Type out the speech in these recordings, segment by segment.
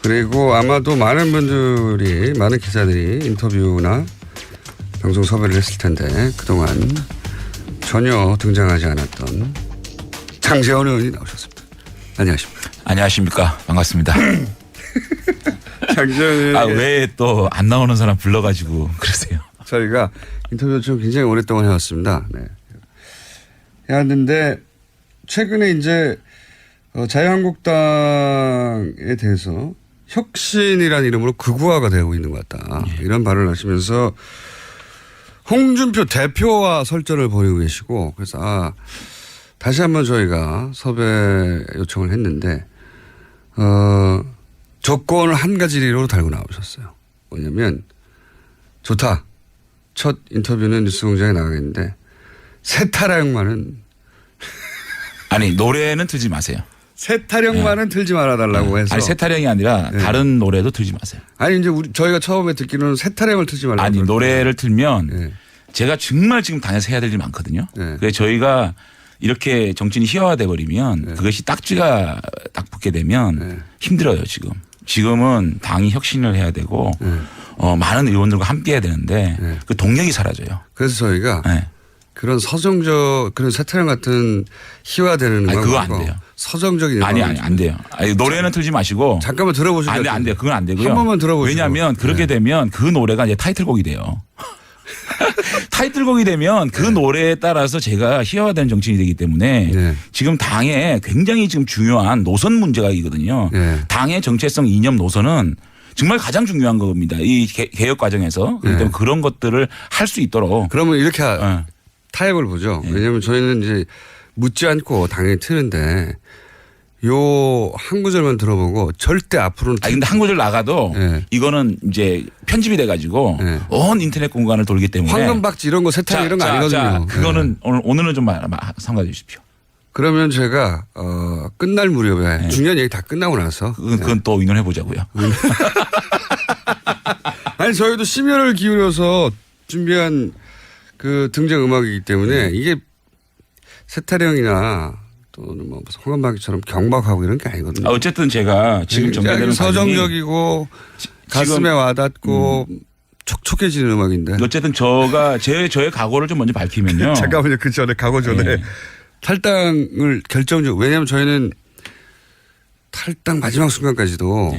그리고 아마도 많은 분들이 많은 기자들이 인터뷰나 방송 섭외를 했을 텐데 그동안 전혀 등장하지 않았던 장제원 의원이 나오셨습니다. 안녕하십니까. 안녕하십니까. 반갑습니다. 장제원 왜 또 안 나오는 사람 불러가지고 그러세요? 저희가 인터뷰를 좀 굉장히 오랫동안 해왔습니다. 네. 해왔는데 최근에 이제 자유한국당에 대해서 혁신이라는 이름으로 극우화가 되고 있는 것 같다. 예. 이런 발언을 하시면서 홍준표 대표와 설전을 벌이고 계시고 그래서 다시 한번 저희가 섭외 요청을 했는데 조건을 한 가지로 달고 나오셨어요. 뭐냐면 좋다. 첫 인터뷰는 뉴스공장에 나가겠는데 세타령만은 아니 노래는 틀지 마세요. 세타령만은 틀지 말아달라고 해서. 아니 세타령이 아니라 다른 노래도 틀지 마세요. 아니 이제 저희가 처음에 듣기로는 세타령을 틀지 말라고. 아니 노래를 틀면 네. 제가 정말 지금 당에서 해야 될 일이 많거든요. 네. 그래서 저희가 이렇게 정치인이 희화화돼 버리면 그것이 딱지가 딱 붙게 되면 힘들어요 지금. 지금은 당이 혁신을 해야 되고 많은 의원들과 함께 해야 되는데 그 동력이 사라져요. 그래서 저희가 네. 그런 서정적 그런 세타령 같은 희화되는 음악 그거 안 돼요. 서정적인 아니 안 돼요. 아니, 노래는 틀지 마시고 잠깐만 들어보시죠. 안 돼요. 그건 안 되고요. 한 번만 들어보시죠. 왜냐하면 그렇게 되면 그 노래가 이제 타이틀곡이 돼요. 타이틀곡이 되면 그 노래에 따라서 제가 희화화되는 정치인이 되기 때문에 지금 당에 굉장히 지금 중요한 노선 문제가 있거든요. 당의 정체성 이념 노선은 정말 가장 중요한 겁니다. 이 개혁 과정에서. 그렇기 때문에 그런 것들을 할 수 있도록. 그러면 이렇게 타협을 보죠. 왜냐하면 저희는 이제 묻지 않고 당연히 트는데 요 한 구절만 들어보고 절대 앞으로는. 근데 한 구절 나가도 이거는 이제 편집이 돼가지고 온 인터넷 공간을 돌기 때문에. 황금박쥐 이런 거 세타령 이런 거 아니거든요. 자, 그거는 오늘은 좀 삼가해 주십시오. 그러면 제가 끝날 무렵에 중요한 얘기 다 끝나고 나서. 그건 또 의논해 보자고요. 아니 저희도 심혈을 기울여서 준비한 그 등장 음악이기 때문에 이게 세타령이나 또는 뭐 무슨 황금박쥐처럼 경박하고 이런 게 아니거든요. 어쨌든 제가 지금 정리되는 서정적이고 가슴에 와닿고 촉촉해지는 음악인데. 어쨌든 저의 각오를 좀 먼저 밝히면요. 잠깐만요. 그 전에 각오 전에 탈당을 결정적으로. 왜냐하면 저희는 탈당 마지막 순간까지도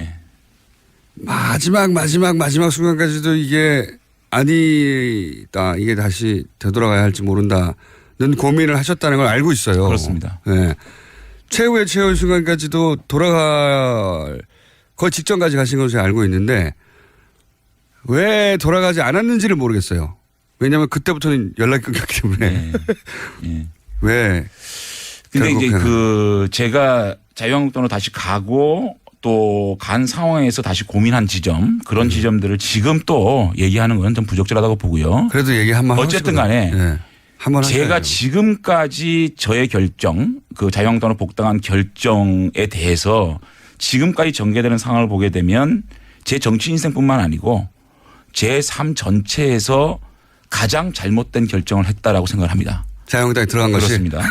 마지막 순간까지도 이게 아니다. 이게 다시 되돌아가야 할지 모른다는 고민을 하셨다는 걸 알고 있어요. 그렇습니다. 네. 최후의 순간까지도 돌아갈 거의 직전까지 가신 것을 알고 있는데 왜 돌아가지 않았는지를 모르겠어요. 왜냐하면 그때부터는 연락이 끊겼기 때문에. 왜. 근데 이제 제가 자유한국당으로 다시 가고 또 간 상황에서 다시 고민한 지점 그런 지점들을 지금 또 얘기하는 건 좀 부적절하다고 보고요. 그래도 얘기 한번 어쨌든 간에 한번 제가 지금까지 저의 결정 그 자유한국당으로 복당한 결정에 대해서 지금까지 전개되는 상황을 보게 되면 제 정치 인생뿐만 아니고 제 삶 전체에서 가장 잘못된 결정을 했다라고 생각을 합니다. 자유한국당에 들어간 것이. 그렇습니다.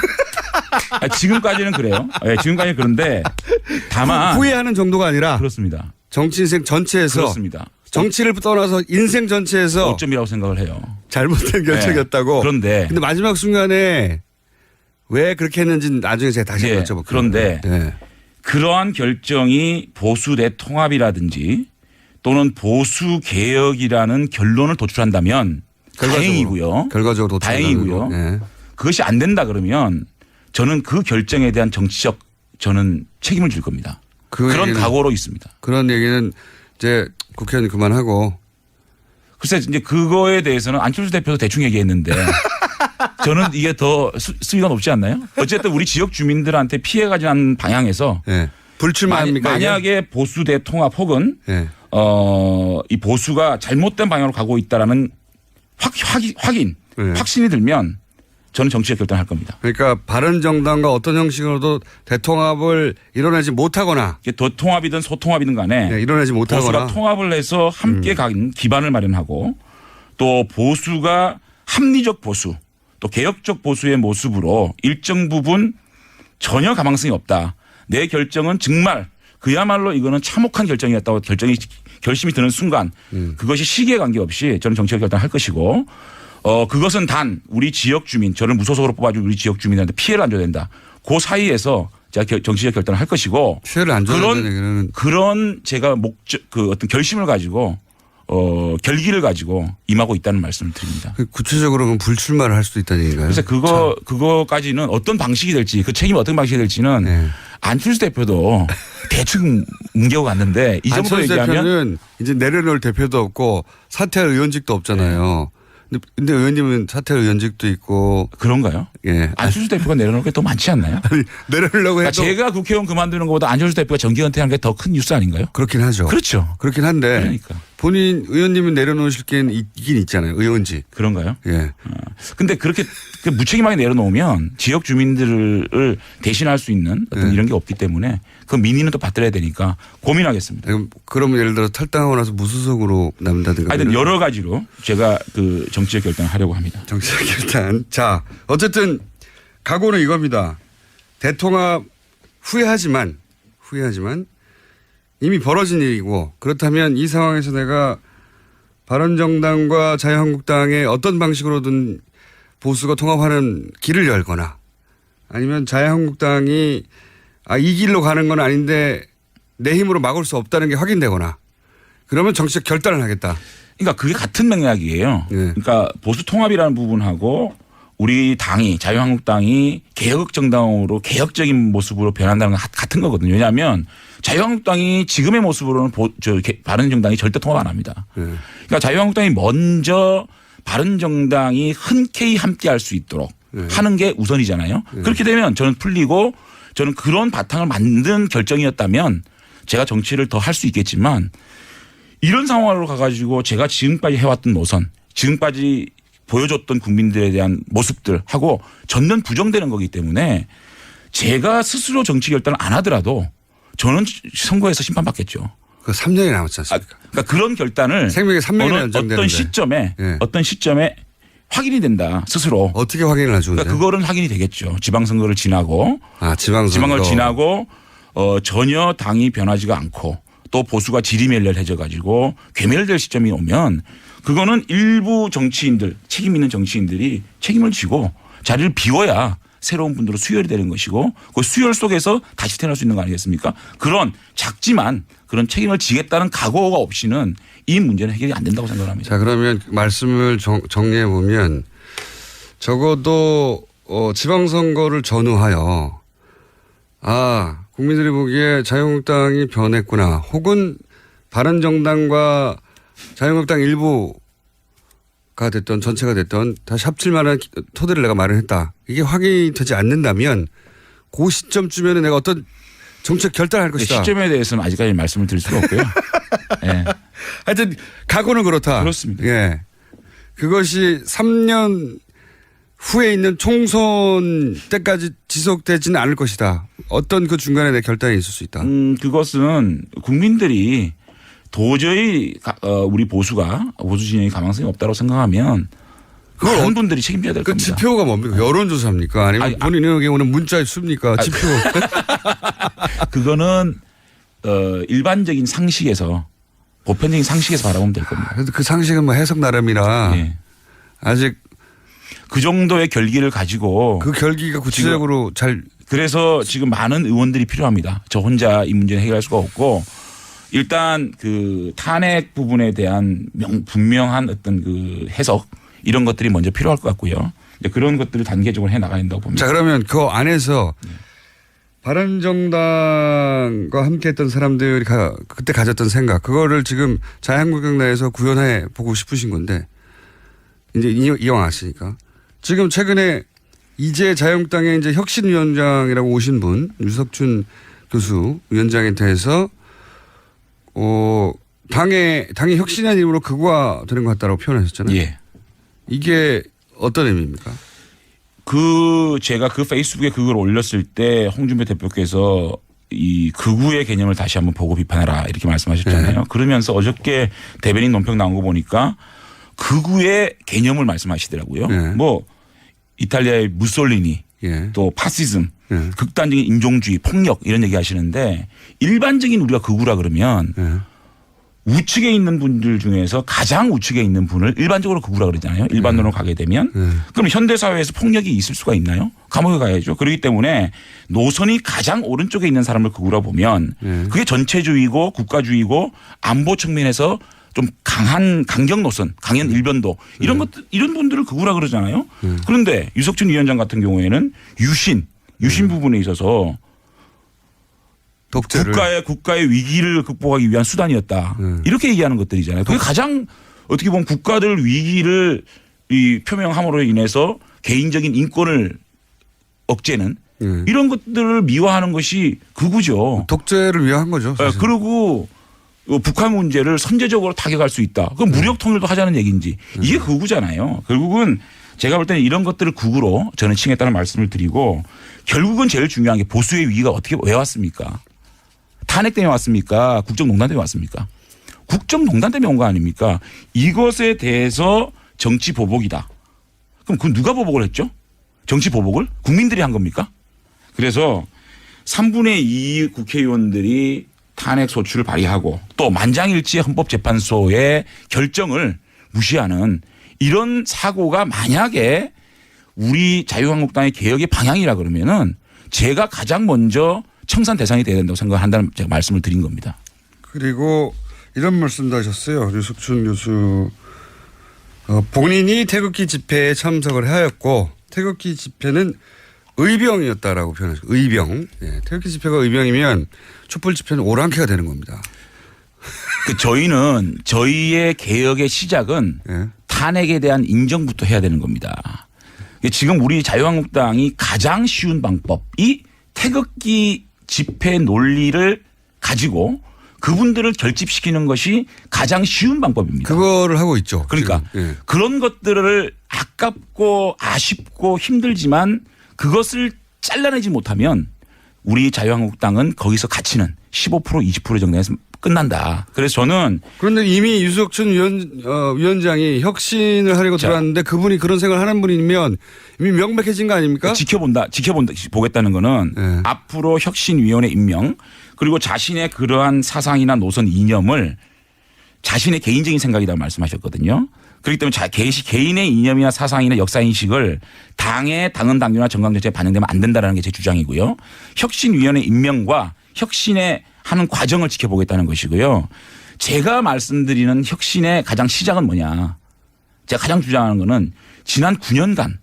지금까지는 그래요. 지금까지는 그런데 다만 후회하는 정도가 아니라 그렇습니다. 정치 인생 전체에서 그렇습니다. 정치를 떠나서 인생 전체에서 오점이라고 생각을 해요. 잘못된 결정이었다고. 그런데 근데 마지막 순간에 왜 그렇게 했는지 나중에 제가 다시 여쭤볼게요. 그런데 그러한 결정이 보수 대 통합이라든지 또는 보수 개혁이라는 결론을 도출한다면 다행이고요. 결과적으로 다행이고요. 그것이 안 된다 그러면 저는 그 결정에 대한 정치적 저는 책임을 질 겁니다. 그런 각오로 있습니다. 그런 얘기는 이제 국회의원 그만하고. 글쎄 이제 그거에 대해서는 안철수 대표도 대충 얘기했는데 저는 이게 더 수위가 높지 않나요? 어쨌든 우리 지역 주민들한테 피해가지 않는 방향에서 불출마합니까? 만약에 보수 대 통합 혹은 이 보수가 잘못된 방향으로 가고 있다라는 확신이 들면 저는 정치적 결단을 할 겁니다. 그러니까 바른정당과 어떤 형식으로도 대통합을 이뤄내지 못하거나 도통합이든 소통합이든 간에 이뤄내지 못하거나 보수가 통합을 해서 함께 간 기반을 마련하고 또 보수가 합리적 보수 또 개혁적 보수의 모습으로 일정 부분 전혀 가망성이 없다. 내 결정은 정말 그야말로 이거는 참혹한 결정이었다고 결심이 드는 순간 그것이 시기에 관계없이 저는 정치적 결단을 할 것이고 그것은 단 우리 지역 주민 저를 무소속으로 뽑아준 우리 지역 주민한테 피해를 안 줘야 된다. 그 사이에서 제가 정치적 결단을 할 것이고 피해를 안 줘야 된다는 그런 제가 그 어떤 결심을 가지고 결기를 가지고 임하고 있다는 말씀을 드립니다. 구체적으로는 불출마를 할 수도 있다는 얘기인가요? 그래서 그거까지는 어떤 방식이 될지 그 책임이 어떤 방식이 될지는 네. 안철수 대표도 대충 뭉개고 갔는데 이 정도로 안철수 얘기하면 대표는 이제 내려놓을 대표도 없고 사퇴할 의원직도 없잖아요. 근데 의원님은 사퇴할 의원직도 있고. 그런가요? 예. 안철수 대표가 내려놓을 게 더 많지 않나요? 아니, 내려놓으려고 해도. 그러니까 제가 국회의원 그만두는 것보다 안철수 대표가 정기 은퇴하는 게 더 큰 뉴스 아닌가요? 그렇긴 하죠. 그렇죠. 그렇긴 한데. 그러니까. 본인 의원님은 내려놓으실 게 있긴 있잖아요. 의원직. 그런가요? 예. 근데 그렇게 무책임하게 내려놓으면 지역 주민들을 대신할 수 있는 어떤 이런 게 없기 때문에 그 민의는 또 받들어야 되니까 고민하겠습니다. 그러면 예를 들어 탈당하고 나서 무소속으로 남다든가. 하여튼 여러 가지로 제가 그 정치적 결단을 하려고 합니다. 정치적 결단. 자, 어쨌든 각오는 이겁니다. 대통합 후회하지만 이미 벌어진 일이고 그렇다면 이 상황에서 내가 바른정당과 자유한국당의 어떤 방식으로든 보수가 통합하는 길을 열거나 아니면 자유한국당이 이 길로 가는 건 아닌데 내 힘으로 막을 수 없다는 게 확인되거나 그러면 정치적 결단을 하겠다. 그러니까 그게 같은 맥락이에요. 네. 그러니까 보수 통합이라는 부분하고 우리 당이 자유한국당이 개혁 정당으로 개혁적인 모습으로 변한다는 건 같은 거거든요. 왜냐하면 자유한국당이 지금의 모습으로는 바른정당이 절대 통합 안 합니다. 그러니까 자유한국당이 먼저 바른정당이 흔쾌히 함께할 수 있도록 하는 게 우선이잖아요. 그렇게 되면 저는 풀리고 저는 그런 바탕을 만든 결정이었다면 제가 정치를 더 할 수 있겠지만 이런 상황으로 가가지고 제가 지금까지 해왔던 노선, 지금까지 보여줬던 국민들에 대한 모습들하고 전면 부정되는 거기 때문에 제가 스스로 정치 결단을 안 하더라도 저는 선거에서 심판받겠죠. 그 3년이 남았지 않습니까? 그러니까 그런 결단을 생명의 3년이 연장되는데 어떤 시점에 확인이 된다 스스로. 어떻게 확인을 하죠? 그러니까 그거는 확인이 되겠죠. 지방선거를 지나고. 지방선거를 지나고 전혀 당이 변하지가 않고 또 보수가 지리멸렬해져 가지고 괴멸될 시점이 오면 그거는 일부 정치인들 책임 있는 정치인들이 책임을 지고 자리를 비워야 새로운 분들로 수혈이 되는 것이고 그 수혈 속에서 다시 태어날 수 있는 거 아니겠습니까? 그런 작지만 그런 책임을 지겠다는 각오가 없이는 이 문제는 해결이 안 된다고 생각합니다. 자, 그러면 말씀을 정리해 보면 적어도 지방선거를 전후하여 국민들이 보기에 자유한국당이 변했구나 혹은 바른정당과 자유한국당 일부가 됐던 전체가 됐던 다시 합칠 만한 토대를 내가 마련했다. 이게 확인이 되지 않는다면 그 시점쯤에는 내가 어떤 정책 결단을 할 것이다. 시점에 대해서는 아직까지 말씀을 드릴 수가 없고요. 네. 하여튼 각오는 그렇다. 그렇습니다. 예. 그것이 3년 후에 있는 총선 때까지 지속되지는 않을 것이다. 어떤 그 중간에 내 결단이 있을 수 있다. 그것은 국민들이 도저히 우리 보수 진영이 가망성이 없다고 생각하면 그런 분들이 책임져야 될 겁니다. 지표가 뭡니까? 여론조사입니까? 아니면 본인의 경우는 문자에 씁니까? 지표. 그거는 일반적인 상식에서 보편적인 상식에서 바라보면 될 겁니다. 그래도 그 상식은 뭐 해석 나름이라 아직 그 정도의 결기를 가지고 그 결기가 구체적으로 그래서 지금 많은 의원들이 필요합니다. 저 혼자 이 문제는 해결할 수가 없고 일단 그 탄핵 부분에 대한 분명한 어떤 그 해석 이런 것들이 먼저 필요할 것 같고요. 이제 그런 것들을 단계적으로 해 나가야 된다고 봅니다. 자, 그러면 그 안에서 바른정당과 함께했던 사람들이 그때 가졌던 생각 그거를 지금 자유한국당 내에서 구현해 보고 싶으신 건데 이제 이왕 아시니까 지금 최근에 이제 자유한국당의 이제 혁신위원장이라고 오신 분 유석춘 교수 위원장에 대해서 당의 혁신한 이름으로 극화되는 것 같다라고 표현하셨잖아요. 예. 이게 어떤 의미입니까? 제가 그 페이스북에 그걸 올렸을 때 홍준표 대표께서 이 극우의 개념을 다시 한번 보고 비판해라 이렇게 말씀하셨잖아요. 그러면서 어저께 대변인 논평 나온 거 보니까 극우의 개념을 말씀하시더라고요. 뭐 이탈리아의 무솔리니 예. 또 파시즘, 예. 극단적인 인종주의, 폭력 이런 얘기 하시는데 일반적인 우리가 극우라 그러면 예. 우측에 있는 분들 중에서 가장 우측에 있는 분을 일반적으로 극우라 그러잖아요. 일반론으로 가게 되면. 그럼 현대사회에서 폭력이 있을 수가 있나요? 감옥에 가야죠. 그렇기 때문에 노선이 가장 오른쪽에 있는 사람을 극우라 보면 그게 전체주의고 국가주의고 안보 측면에서 좀 강한 강경 노선, 강한 일변도 이런 것들 이런 분들을 극우라 그러잖아요. 그런데 유석준 위원장 같은 경우에는 유신 부분에 있어서 독재를. 국가의 위기를 극복하기 위한 수단이었다. 이렇게 얘기하는 것들이잖아요. 그게 가장 어떻게 보면 국가들 위기를 이 표명함으로 인해서 개인적인 인권을 억제는 이런 것들을 미화하는 것이 극우죠. 독재를 위한 거죠. 사실. 그리고 북한 문제를 선제적으로 타격할 수 있다. 그럼 무력 통일도 하자는 얘기인지 이게 극우잖아요. 결국은 제가 볼 때는 이런 것들을 극우로 저는 칭했다는 말씀을 드리고 결국은 제일 중요한 게 보수의 위기가 왜 왔습니까? 탄핵 때문에 왔습니까? 국정농단 때문에 왔습니까? 국정농단 때문에 온 거 아닙니까? 이것에 대해서 정치 보복이다. 그럼 그건 누가 보복을 했죠? 정치 보복을? 국민들이 한 겁니까? 그래서 3분의 2 국회의원들이 탄핵 소추를 발의하고 또 만장일치 헌법재판소의 결정을 무시하는 이런 사고가 만약에 우리 자유한국당의 개혁의 방향이라 그러면은 제가 가장 먼저 청산 대상이 돼야 된다고 생각한다는 제가 말씀을 드린 겁니다. 그리고 이런 말씀도 하셨어요. 유석춘 교수. 본인이 태극기 집회에 참석을 하였고 태극기 집회는 의병이었다라고 표현하셨고 의병. 예, 태극기 집회가 의병이면 촛불 집회는 오랑캐가 되는 겁니다. 저희는 저희의 개혁의 시작은 예. 탄핵에 대한 인정부터 해야 되는 겁니다. 지금 우리 자유한국당이 가장 쉬운 방법이 태극기 집회 논리를 가지고 그분들을 결집시키는 것이 가장 쉬운 방법입니다. 그거를 하고 있죠. 그러니까 예. 그런 것들을 아깝고 아쉽고 힘들지만 그것을 잘라내지 못하면 우리 자유한국당은 거기서 가치는 15% 20% 정도에서 끝난다. 그래서 저는 그런데 이미 유석춘 위원장이 혁신을 하려고 들어왔는데 그분이 그런 생각을 하는 분이면 이미 명백해진 거 아닙니까? 보겠다는 거는 네. 앞으로 혁신위원회 임명 그리고 자신의 그러한 사상이나 노선 이념을 자신의 개인적인 생각이라고 말씀하셨거든요. 그렇기 때문에 개인의 이념이나 사상이나 역사인식을 당의 당헌당규나 정강정책에 반영되면 안 된다는 게 제 주장이고요. 혁신위원회 임명과 혁신의 하는 과정을 지켜보겠다는 것이고요. 제가 말씀드리는 혁신의 가장 시작은 뭐냐. 제가 가장 주장하는 거는 지난 9년간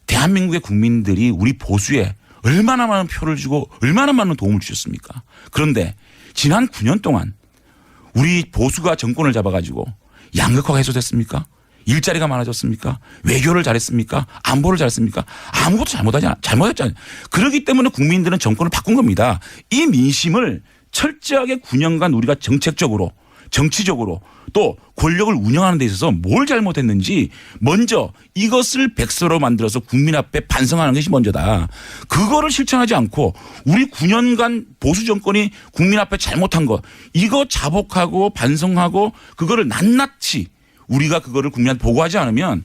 대한민국의 국민들이 우리 보수에 얼마나 많은 표를 주고 얼마나 많은 도움을 주셨습니까? 그런데 지난 9년 동안 우리 보수가 정권을 잡아가지고 양극화가 해소됐습니까? 일자리가 많아졌습니까? 외교를 잘했습니까? 안보를 잘했습니까? 아무것도 잘못했잖아요. 그렇기 때문에 국민들은 정권을 바꾼 겁니다. 이 민심을 철저하게 9년간 우리가 정책적으로 정치적으로 또 권력을 운영하는 데 있어서 뭘 잘못했는지 먼저 이것을 백서로 만들어서 국민 앞에 반성하는 것이 먼저다. 그거를 실천하지 않고 우리 9년간 보수 정권이 국민 앞에 잘못한 것 이거 자복하고 반성하고 그거를 낱낱이 우리가 그거를 국민한테 보고하지 않으면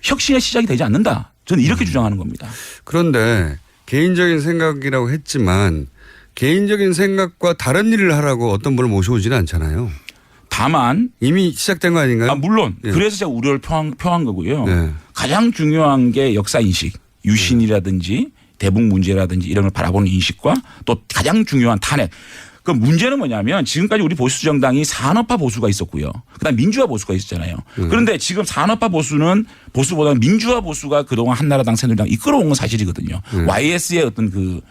혁신의 시작이 되지 않는다. 저는 이렇게 주장하는 겁니다. 그런데 개인적인 생각이라고 했지만 개인적인 생각과 다른 일을 하라고 어떤 분을 모셔오지는 않잖아요. 다만 이미 시작된 거 아닌가요? 물론 예. 그래서 제가 우려를 표한 거고요. 예. 가장 중요한 게 역사인식 유신이라든지 대북 문제라든지 이런 걸 바라보는 인식과 또 가장 중요한 탄핵. 그 문제는 뭐냐면 지금까지 우리 보수 정당이 산업화 보수가 있었고요. 그다음 민주화 보수가 있었잖아요. 그런데 지금 산업화 보수는 보수보다 민주화 보수가 그동안 한나라당 새누리당 이끌어온 건 사실이거든요. YS의 어떤 그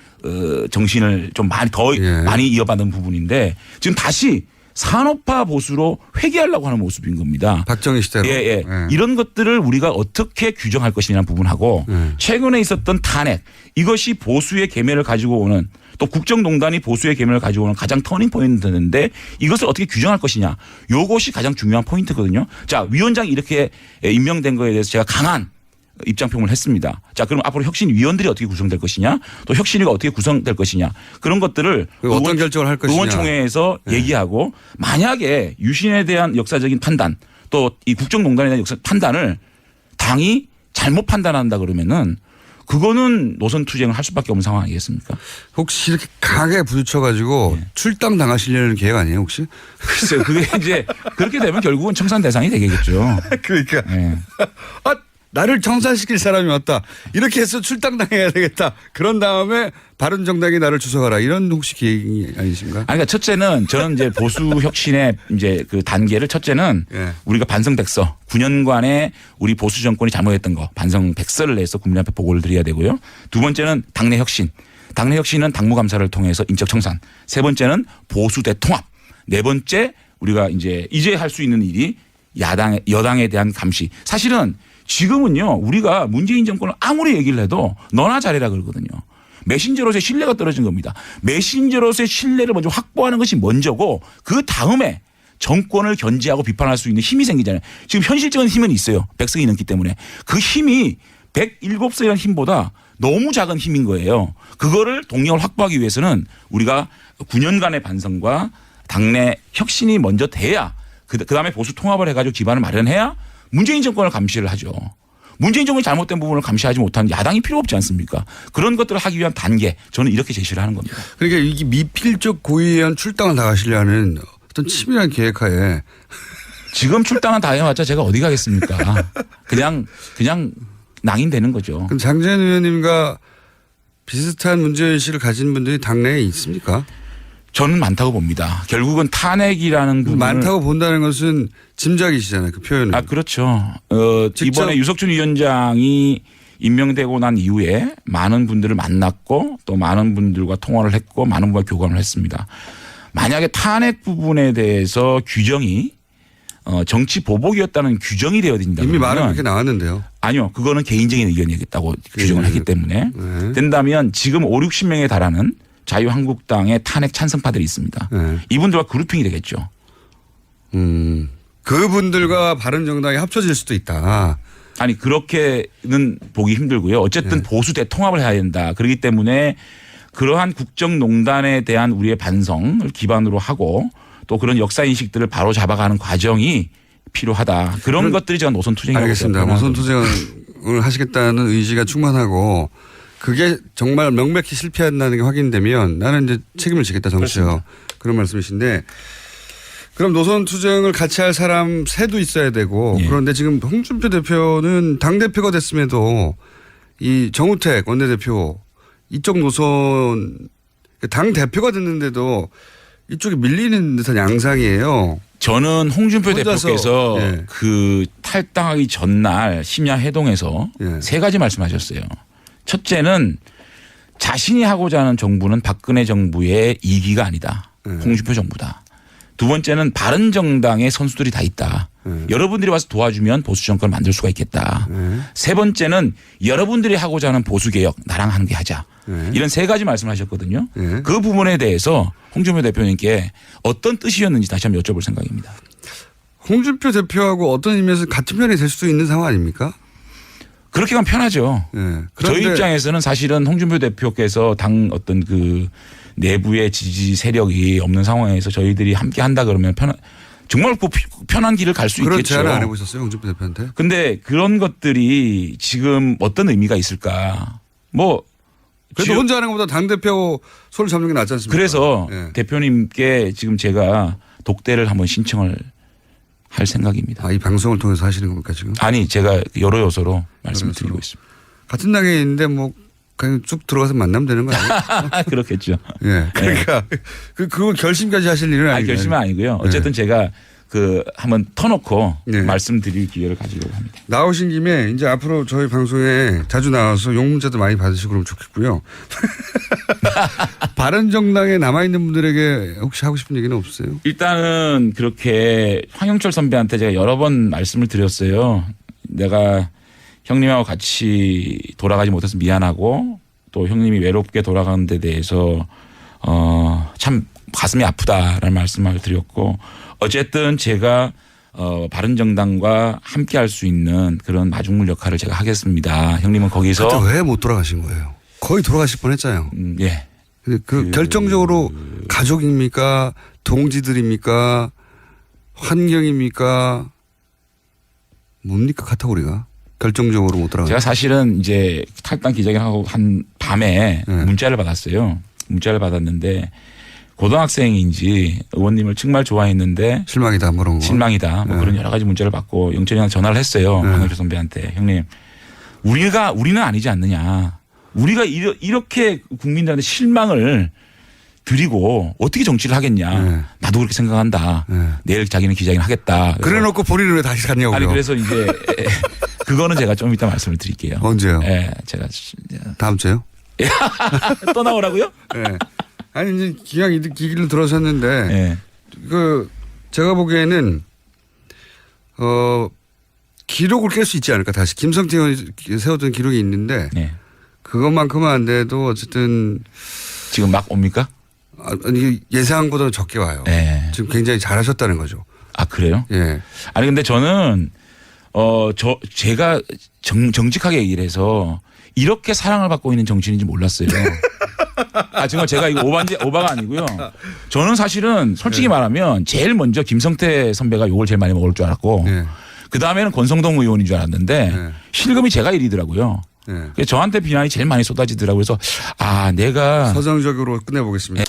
정신을 좀 많이 이어받은 부분인데 지금 다시 산업화 보수로 회귀하려고 하는 모습인 겁니다. 박정희 시대로. 예. 이런 것들을 우리가 어떻게 규정할 것이냐는 부분하고 최근에 있었던 탄핵 이것이 보수의 계매를 가지고 오는 또 국정농단이 보수의 계매를 가지고 오는 가장 터닝 포인트인데 이것을 어떻게 규정할 것이냐. 이것이 가장 중요한 포인트거든요. 자, 위원장이 이렇게 임명된 거에 대해서 제가 강한 입장표명을 했습니다. 자, 그럼 앞으로 혁신위원들이 어떻게 구성될 것이냐 또 혁신위가 어떻게 구성될 것이냐 그런 것들을 어떤 결정을 할 것이냐. 의원총회에서 얘기하고 만약에 유신에 대한 역사적인 판단 또 이 국정농단에 대한 역사 판단을 당이 잘못 판단한다 그러면은 그거는 노선 투쟁을 할 수밖에 없는 상황 아니겠습니까? 혹시 이렇게 강하게 부딪혀가지고 출당 당하시려는 계획 아니에요 혹시? 글쎄요. 그게 이제 그렇게 되면 결국은 청산 대상이 되겠죠. 그러니까 네. 나를 청산시킬 사람이 왔다. 이렇게 해서 출당당해야 되겠다. 그런 다음에 바른정당이 나를 주석하라. 이런 혹시 계획이 아니신가? 그러니까 첫째는 저는 이제 보수 혁신의 이제 그 단계를 첫째는 우리가 반성 백서 9년간의 우리 보수 정권이 잘못했던 거 반성 백서를 내서 국민 앞에 보고를 드려야 되고요. 두 번째는 당내 혁신. 당내 혁신은 당무감사를 통해서 인적 청산. 세 번째는 보수 대통합. 네 번째 우리가 이제 할 수 있는 일이 여당에 대한 감시. 사실은 지금은요 우리가 문재인 정권을 아무리 얘기를 해도 너나 잘해라 그러거든요. 메신저로서의 신뢰가 떨어진 겁니다. 메신저로서의 신뢰를 먼저 확보하는 것이 먼저고 그 다음에 정권을 견제하고 비판할 수 있는 힘이 생기잖아요. 지금 현실적인 힘은 있어요. 100석이 넘기 때문에. 그 힘이 107석이라는 힘보다 너무 작은 힘인 거예요. 그거를 동력을 확보하기 위해서는 우리가 9년간의 반성과 당내 혁신이 먼저 돼야 그다음에 보수 통합을 해가지고 기반을 마련해야 문재인 정권을 감시를 하죠. 문재인 정권이 잘못된 부분을 감시하지 못하는 야당이 필요 없지 않습니까? 그런 것들을 하기 위한 단계 저는 이렇게 제시를 하는 겁니다. 그러니까 이게 미필적 고의한 출당을 당하시려는 어떤 치밀한 계획하에 지금 출당은 다 해왔자 제가 어디 가겠습니까? 그냥 낭인되는 거죠. 그럼 장재현 의원님과 비슷한 문제의식을 가진 분들이 당내에 있습니까? 저는 많다고 봅니다. 결국은 탄핵이라는 부분을. 많다고 본다는 것은 짐작이시잖아요. 그 표현은. 아, 그렇죠. 이번에 유석춘 위원장이 임명되고 난 이후에 많은 분들을 만났고 또 많은 분들과 통화를 했고 많은 분과 교감을 했습니다. 만약에 탄핵 부분에 대해서 규정이 정치 보복이었다는 규정이 되어진다. 이미 말은 그렇게 나왔는데요. 아니요. 그거는 개인적인 의견이겠다고 규정을 했기 때문에 된다면 지금 5, 60명에 달하는 자유한국당의 탄핵 찬성파들이 있습니다. 이분들과 그룹핑이 되겠죠. 그분들과 바른정당이 합쳐질 수도 있다. 아니 그렇게는 보기 힘들고요. 어쨌든 보수 대통합을 해야 된다. 그렇기 때문에 그러한 국정농단에 대한 우리의 반성을 기반으로 하고 또 그런 역사인식들을 바로 잡아가는 과정이 필요하다. 그런 것들이 제가 노선투쟁이라고 알겠습니다. 노선투쟁을 하시겠다는 의지가 충만하고 그게 정말 명백히 실패한다는 게 확인되면 나는 이제 책임을 지겠다 정치요. 그렇습니다. 그런 말씀이신데 그럼 노선투쟁을 같이 할 사람 새도 있어야 되고 그런데 지금 홍준표 대표는 당대표가 됐음에도 이 정우택 원내대표 이쪽 노선 당대표가 됐는데도 이쪽에 밀리는 듯한 양상이에요. 저는 홍준표 대표께서 그 탈당하기 전날 심야 회동에서 세 가지 말씀하셨어요. 첫째는 자신이 하고자 하는 정부는 박근혜 정부의 2기가 아니다. 홍준표 정부다. 두 번째는 바른정당의 선수들이 다 있다. 여러분들이 와서 도와주면 보수 정권을 만들 수가 있겠다. 세 번째는 여러분들이 하고자 하는 보수개혁 나랑 함께 하자. 이런 세 가지 말씀하셨거든요. 그 부분에 대해서 홍준표 대표님께 어떤 뜻이었는지 다시 한번 여쭤볼 생각입니다. 홍준표 대표하고 어떤 의미에서 같은 편이 될 수도 있는 상황 아닙니까? 그렇게 가면 편하죠. 저희 입장에서는 사실은 홍준표 대표께서 당 어떤 그 내부의 지지 세력이 없는 상황에서 저희들이 함께 한다 그러면 정말 편한 길을 갈 수 있겠죠. 그런 제안을 안 해보셨어요? 홍준표 대표한테? 근데 그런 것들이 지금 어떤 의미가 있을까. 그래도 혼자 하는 것보다 당대표 손을 잡는 게 낫지 않습니까? 그래서 대표님께 지금 제가 독대를 한번 신청을 할 생각입니다. 이 방송을 통해서 하시는 겁니까 지금? 아니 제가 여러 요소로 말씀을 드리고 있습니다. 같은 당에 있는데 그냥 쭉 들어가서 만나면 되는 거 아니에요? 그렇겠죠. 그러니까 그걸 결심까지 하실 일은 아니에요. 결심은 아니고요. 어쨌든 제가 한번 터놓고 말씀드릴 기회를 가지려고 합니다. 나오신 김에 이제 앞으로 저희 방송에 자주 나와서 욕 문자도 많이 받으시고 그러면 좋겠고요. 바른정당에 남아있는 분들에게 혹시 하고 싶은 얘기는 없으세요? 일단은 그렇게 황영철 선배한테 제가 여러 번 말씀을 드렸어요. 내가 형님하고 같이 돌아가지 못해서 미안하고 또 형님이 외롭게 돌아가는 데 대해서 참 가슴이 아프다라는 말씀을 드렸고 어쨌든 제가 바른정당과 함께 할 수 있는 그런 마중물 역할을 제가 하겠습니다. 형님은 거기서. 그때 왜 못 돌아가신 거예요? 거의 돌아가실 뻔했잖아요. 예. 결정적으로 가족입니까? 동지들입니까? 환경입니까? 뭡니까 카테고리가? 결정적으로 못 들어가요. 제가 사실은 이제 탈당 기자회견하고 한 밤에 문자를 받았어요. 문자를 받았는데 고등학생인지 의원님을 정말 좋아했는데 실망이다 뭐 그런 거. 실망이다 뭐 그런 여러 가지 문자를 받고 영철이한테 전화를 했어요. 황영철 선배한테. 형님 우리는 아니지 않느냐. 우리가 이렇게 국민들한테 실망을 드리고 어떻게 정치를 하겠냐. 나도 그렇게 생각한다. 내일 자기는 기자회견 하겠다. 그래 놓고 본인은 왜 다시 갔냐고요. 아니 그래서 이제 그거는 제가 좀 이따 말씀을 드릴게요. 언제요? 예, 제가 다음 주에요? 또 나오라고요? 네. 아니 이제 기왕 이 길을 들어섰는데 네. 그 제가 보기에는 기록을 깰 수 있지 않을까 다시 김성태 의원이 세웠던 기록이 있는데 네. 그것만큼은 안 돼도 어쨌든 지금 막 옵니까? 아니 예상보다 적게 와요. 네. 지금 굉장히 잘하셨다는 거죠. 아 그래요? 예. 아니 근데 저는 제가 정직하게 얘기를 해서 이렇게 사랑을 받고 있는 정치인인지 몰랐어요. 아 정말 제가 이거 오바가 아니고요. 저는 사실은 솔직히 말하면 제일 먼저 김성태 선배가 욕을 제일 많이 먹을 줄 알았고 그 다음에는 권성동 의원인 줄 알았는데 실금이 제가 1위더라고요. 그래서 저한테 비난이 제일 많이 쏟아지더라고요. 그래서 내가 서정적으로 끝내보겠습니다.